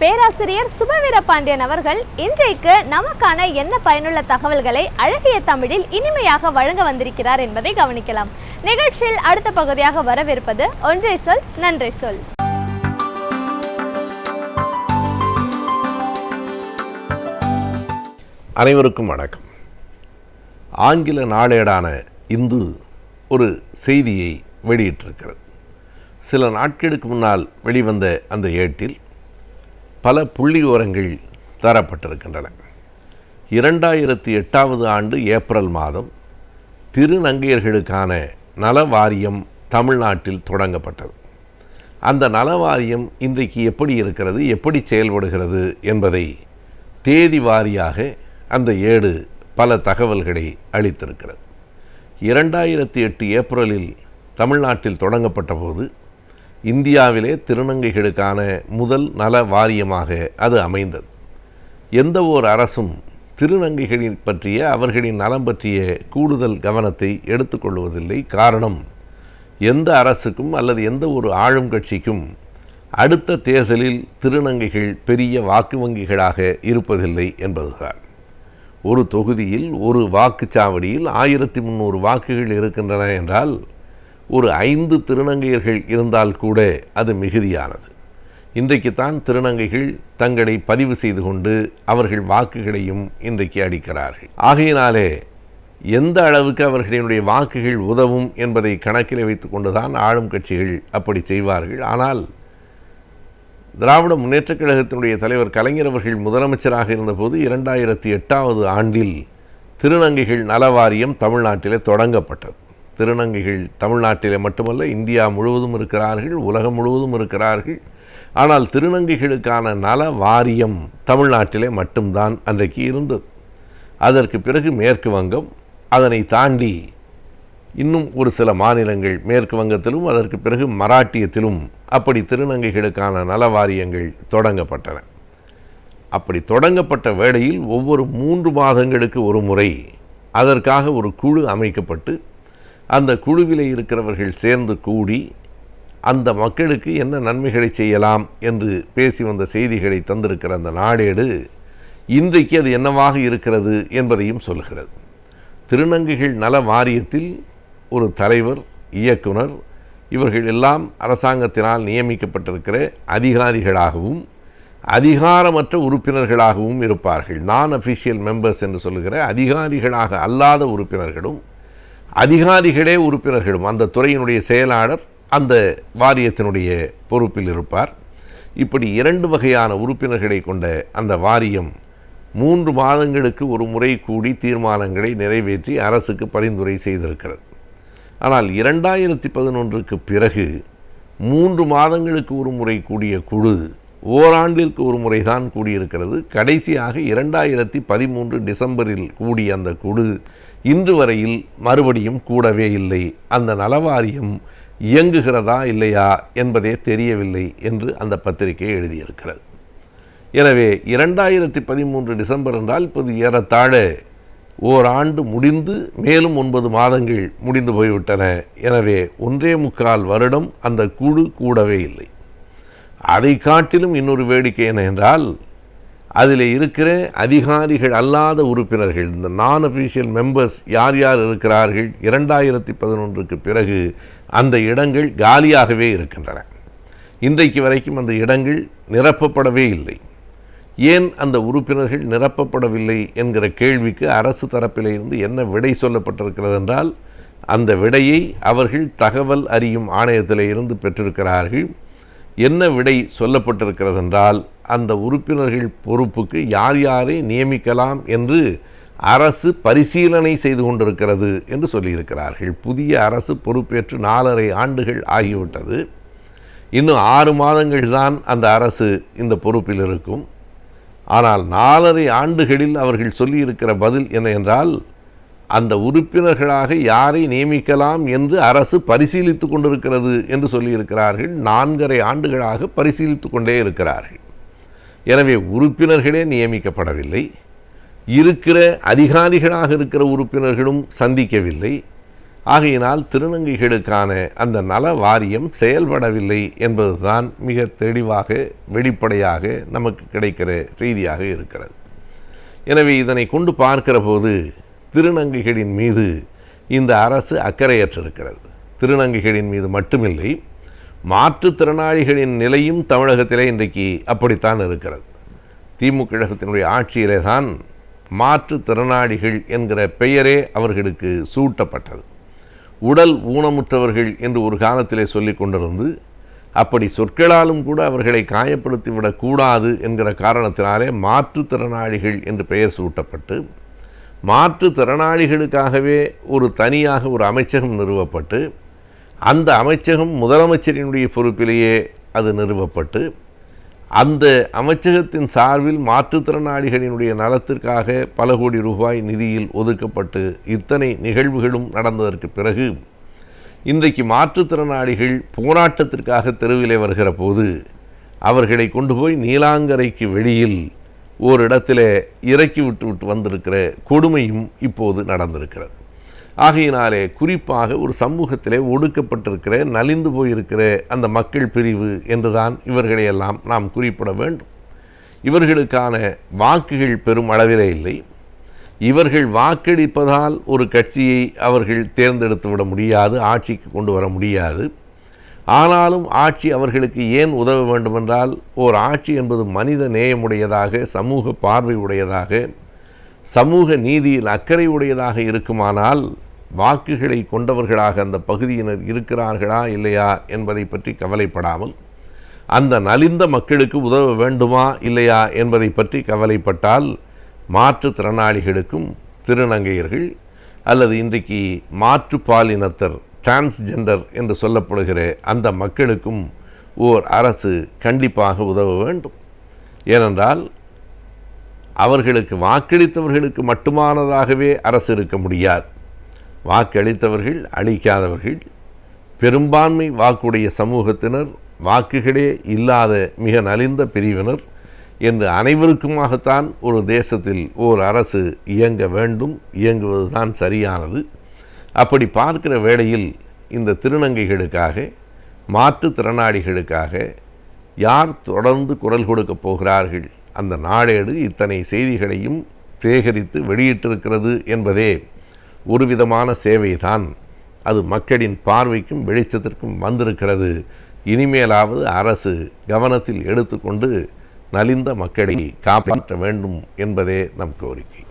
பேராசிரியர் சுபவீர பாண்டியன் அவர்கள் இன்றைக்கு நமக்கான என்ன பயனுள்ள தகவல்களை அழகிய தமிழில் இனிமையாக வழங்க வந்திருக்கிறார் என்பதை கவனிக்கலாம். நிகழ்ச்சியில் அடுத்த பகுதியாக வரவிருப்பது ஒன்றை சொல் நன்றை சொல். அனைவருக்கும் வணக்கம். ஆங்கில நாளேடான இந்து ஒரு செய்தியை வெளியிட்டிருக்கிறது. சில நாட்களுக்கு முன்னால் வெளிவந்த அந்த ஏட்டில் பல புள்ளி விவரங்கள் தரப்பட்டிருக்கின்றன. 2008 ஆண்டு ஏப்ரல் மாதம் திருநங்கையர்களுக்கான நல வாரியம் தமிழ்நாட்டில் தொடங்கப்பட்டது. அந்த நல வாரியம் இன்றைக்கு எப்படி இருக்கிறது, எப்படி செயல்படுகிறது என்பதை தேதி வாரியாக அந்த ஏடு பல தகவல்களை அளித்திருக்கிறது. 2008 ஏப்ரலில் தமிழ்நாட்டில் தொடங்கப்பட்ட போது இந்தியாவிலே திருநங்கைகளுக்கான முதல் நல வாரியமாக அது அமைந்தது. எந்த ஓர் அரசும் திருநங்கைகளின் பற்றிய அவர்களின் நலம் பற்றிய கூடுதல் கவனத்தை எடுத்துக்கொள்வதில்லை. காரணம், எந்த அரசுக்கும் அல்லது எந்த ஒரு ஆளும் கட்சிக்கும் அடுத்த தேர்தலில் திருநங்கைகள் பெரிய வாக்கு வங்கிகளாக இருப்பதில்லை என்பதுதான். ஒரு தொகுதியில் ஒரு வாக்குச்சாவடியில் 1300 வாக்குகள் இருக்கின்றன என்றால் ஒரு 5 திருநங்கையர்கள் இருந்தால் கூட அது மிகுதியானது. இன்றைக்குத்தான் திருநங்கைகள் தங்களை பதிவு செய்து கொண்டு அவர்கள் வாக்குகளையும் இன்றைக்கு அளிக்கிறார்கள். ஆகையினாலே எந்த அளவுக்கு அவர்களுடைய வாக்குகள் உதவும் என்பதை கணக்கில் வைத்து கொண்டுதான் ஆளும் கட்சிகள் அப்படி செய்வார்கள். ஆனால் திராவிட முன்னேற்றக் கழகத்தினுடைய தலைவர் கலைஞர் அவர்கள் முதலமைச்சராக இருந்தபோது 2008 ஆண்டில் திருநங்கைகள் நல வாரியம் தமிழ்நாட்டிலே தொடங்கப்பட்டது. திருநங்கைகள் தமிழ்நாட்டிலே மட்டுமல்ல, இந்தியா முழுவதும் இருக்கிறார்கள், உலகம் முழுவதும் இருக்கிறார்கள். ஆனால் திருநங்கைகளுக்கான நல வாரியம் தமிழ்நாட்டிலே மட்டும்தான் அன்றைக்கு இருந்தது. அதற்கு பிறகு மேற்கு வங்கம், அதனை தாண்டி இன்னும் ஒரு சில மாநிலங்கள், மேற்கு வங்கத்திலும் அதற்கு பிறகு மராட்டியத்திலும் அப்படி திருநங்கைகளுக்கான நல வாரியங்கள் தொடங்கப்பட்டன. அப்படி தொடங்கப்பட்ட வேளையில் ஒவ்வொரு 3 மாதங்களுக்கு ஒரு முறை அதற்காக ஒரு குழு அமைக்கப்பட்டு அந்த குழுவிலே இருக்கிறவர்கள் சேர்ந்து கூடி அந்த மக்களுக்கு என்ன நன்மைகளை செய்யலாம் என்று பேசி வந்த செய்திகளை தந்திருக்கிற அந்த நாளேடு இன்றைக்கு அது என்னவாக இருக்கிறது என்பதையும் சொல்கிறது. திருநங்கைகள் நல வாரியத்தில் ஒரு தலைவர், இயக்குனர், இவர்கள் எல்லாம் அரசாங்கத்தினால் நியமிக்கப்பட்டிருக்கிற அதிகாரிகளாகவும் அதிகாரமற்ற உறுப்பினர்களாகவும் இருப்பார்கள். நான் அஃபிஷியல் மெம்பர்ஸ் என்று சொல்லுகிற அதிகாரிகளாக அல்லாத உறுப்பினர்களும் அதிகாரிகளே உறுப்பினர்களும், அந்த துறையினுடைய செயலாளர் அந்த வாரியத்தினுடைய பொறுப்பில் இருப்பார். இப்படி 2 வகையான உறுப்பினர்களை கொண்ட அந்த வாரியம் 3 மாதங்களுக்கு ஒரு முறை கூடி தீர்மானங்களை நிறைவேற்றி அரசுக்கு பரிந்துரை செய்திருக்கிறது. ஆனால் 2011க்கு பிறகு 3 மாதங்களுக்கு ஒரு முறை கூடிய குழு ஓராண்டிற்கு ஒரு முறைதான் கூடியிருக்கிறது. கடைசியாக 2013 டிசம்பரில் கூடிய அந்த குழு இன்று வரையில் மறுபடியும் கூடவே இல்லை. அந்த நலவாரியம் இயங்குகிறதா இல்லையா என்பதே தெரியவில்லை என்று அந்த பத்திரிகை எழுதியிருக்கிறது. எனவே 2013 டிசம்பர் என்றால் இப்போது ஏறத்தாழ ஓராண்டு முடிந்து மேலும் 9 மாதங்கள் முடிந்து போய்விட்டன. எனவே 1.25 வருடம் அந்த குழு கூடவே இல்லை. அதை காட்டிலும் இன்னொரு வேடிக்கை என்ன என்றால், அதில் இருக்கிற அதிகாரிகள் அல்லாத உறுப்பினர்கள், இந்த நான் அஃபிஷியல் மெம்பர்ஸ் யார் யார் இருக்கிறார்கள், 2011க்கு பிறகு அந்த இடங்கள் காலியாகவே இருக்கின்றன. இன்றைக்கு வரைக்கும் அந்த இடங்கள் நிரப்பப்படவே இல்லை. ஏன் அந்த உறுப்பினர்கள் நிரப்பப்படவில்லை என்கிற கேள்விக்கு அரசு தரப்பிலிருந்து என்ன விடை சொல்லப்பட்டிருக்கிறது என்றால், அந்த விடையை அவர்கள் தகவல் அறியும் ஆணையத்தில் இருந்து பெற்றிருக்கிறார்கள். என்ன விடை சொல்லப்பட்டிருக்கிறது என்றால், அந்த உறுப்பினர்கள் பொறுப்புக்கு யார் யாரை நியமிக்கலாம் என்று அரசு பரிசீலனை செய்து கொண்டிருக்கிறது என்று சொல்லியிருக்கிறார்கள். புதிய அரசு பொறுப்பேற்று 4.5 ஆண்டுகள் ஆகிவிட்டது. இன்னும் 6 மாதங்கள் தான் அந்த அரசு இந்த பொறுப்பில் இருக்கும். ஆனால் 4.5 ஆண்டுகளில் அவர்கள் சொல்லியிருக்கிற பதில் என்ன என்றால், அந்த உறுப்பினர்களாக யாரை நியமிக்கலாம் என்று அரசு பரிசீலித்து கொண்டிருக்கிறது என்று சொல்லியிருக்கிறார்கள். 4.5 ஆண்டுகளாக பரிசீலித்து கொண்டே இருக்கிறார்கள். எனவே உறுப்பினர்களே நியமிக்கப்படவில்லை. இருக்கிற அதிகாரிகளாக இருக்கிற உறுப்பினர்களும் சந்திக்கவில்லை. ஆகையினால் திருநங்கைகளுக்கான அந்த நல வாரியம் செயல்படவில்லை என்பதுதான் மிக தெளிவாக வெளிப்படையாக நமக்கு கிடைக்கிற செய்தியாக இருக்கிறது. எனவே இதனை கொண்டு பார்க்கிற போது திருநங்கைகளின் மீது இந்த அரசு அக்கறையற்றிருக்கிறது. திருநங்கைகளின் மீது மட்டுமில்லை, மாற்றுத்திறனாளிகளின் நிலையும் தமிழகத்திலே இன்றைக்கு அப்படித்தான் இருக்கிறது. திமுக கழகத்தினுடைய ஆட்சியிலே தான் மாற்றுத்திறனாளிகள் என்கிற பெயரே அவர்களுக்கு சூட்டப்பட்டது. உடல் ஊனமுற்றவர்கள் என்று ஒரு காலத்திலே சொல்லிக் கொண்டிருந்து அப்படி சொற்களாலும் கூட அவர்களை காயப்படுத்திவிடக்கூடாது என்கிற காரணத்தினாலே மாற்றுத்திறனாளிகள் என்று பெயர் சூட்டப்பட்டு மாற்றுத்திறனாளிகளுக்காகவே ஒரு தனியாக ஒரு அமைச்சகம் நிறுவப்பட்டு அந்த அமைச்சகம் முதலமைச்சரினுடைய பொறுப்பிலேயே அது நிறுவப்பட்டு அந்த அமைச்சகத்தின் சார்பில் மாற்றுத்திறனாளிகளினுடைய நலத்திற்காக பல கோடி ரூபாய் நிதியில் ஒதுக்கப்பட்டு இத்தனை நிகழ்வுகளும் நடந்ததற்கு பிறகு இன்றைக்கு மாற்றுத்திறனாளிகள் போராட்டத்திற்காக தெருவிலே வருகிற போது அவர்களை கொண்டு போய் நீலாங்கரைக்கு வெளியில் ஓரிடத்திலே இறக்கி விட்டு வந்திருக்கிற கொடுமையும் இப்போது நடந்திருக்கிறது. ஆகையினாலே குறிப்பாக ஒரு சமூகத்திலே ஒடுக்கப்பட்டிருக்கிற நலிந்து போயிருக்கிற அந்த மக்கள் பிரிவு என்றுதான் இவர்களையெல்லாம் நாம் குறிப்பிட வேண்டும். இவர்களுக்கான வாக்குகள் பெரும் அளவிலே இல்லை. இவர்கள் வாக்களிப்பதால் ஒரு கட்சியை அவர்கள் தேர்ந்தெடுத்து விட முடியாது, ஆட்சிக்கு கொண்டு வர முடியாது. ஆனாலும் ஆட்சி அவர்களுக்கு ஏன் உதவ வேண்டுமென்றால், ஓர் ஆட்சி என்பது மனித நேயமுடையதாக, சமூக பார்வை உடையதாக, சமூக நீதியில் அக்கறை உடையதாக இருக்குமானால் வாக்குகளை கொண்டவர்களாக அந்த பகுதியினர் இருக்கிறார்களா இல்லையா என்பதை பற்றி கவலைப்படாமல், அந்த நலிந்த மக்களுக்கு உதவ வேண்டுமா இல்லையா என்பதை பற்றி கவலைப்பட்டால் மாற்றுத்திறனாளிகளுக்கும் திருநங்கையர்கள் அல்லது இன்றைக்கு மாற்றுப்பாலினத்தர் டிரான்ஸ்ஜெண்டர் என்று சொல்லப்படுகிற அந்த மக்களுக்கும் ஓர் அரசு கண்டிப்பாக உதவ வேண்டும். ஏனென்றால் அவர்களுக்கு வாக்களித்தவர்களுக்கு மட்டுமானதாகவே அரசு இருக்க முடியாது. வாக்களித்தவர்கள், அளிக்காதவர்கள், பெரும்பான்மை வாக்குடைய சமூகத்தினர், வாக்குகளே இல்லாத மிக நலிந்த பிரிவினர் என்று அனைவருக்குமாகத்தான் ஒரு தேசத்தில் ஓர் அரசு இயங்க வேண்டும். இயங்குவதுதான் சரியானது. அப்படி பார்க்கிற வேளையில் இந்த திருநங்கைகளுக்காக, மாற்றுத்திறனாளிகளுக்காக யார் தொடர்ந்து குரல் கொடுக்கப் போகிறார்கள்? அந்த நாளேடு இத்தனை செய்திகளையும் சேகரித்து வெளியிட்டிருக்கிறது என்பதே ஒரு விதமான சேவைதான். அது மக்களின் பார்வைக்கும் வெளிச்சத்திற்கும் வந்திருக்கிறது. இனிமேலாவது அரசு கவனத்தில் எடுத்துக்கொண்டு நலிந்த மக்களை காப்பாற்ற வேண்டும் என்பதே நம் கோரிக்கை.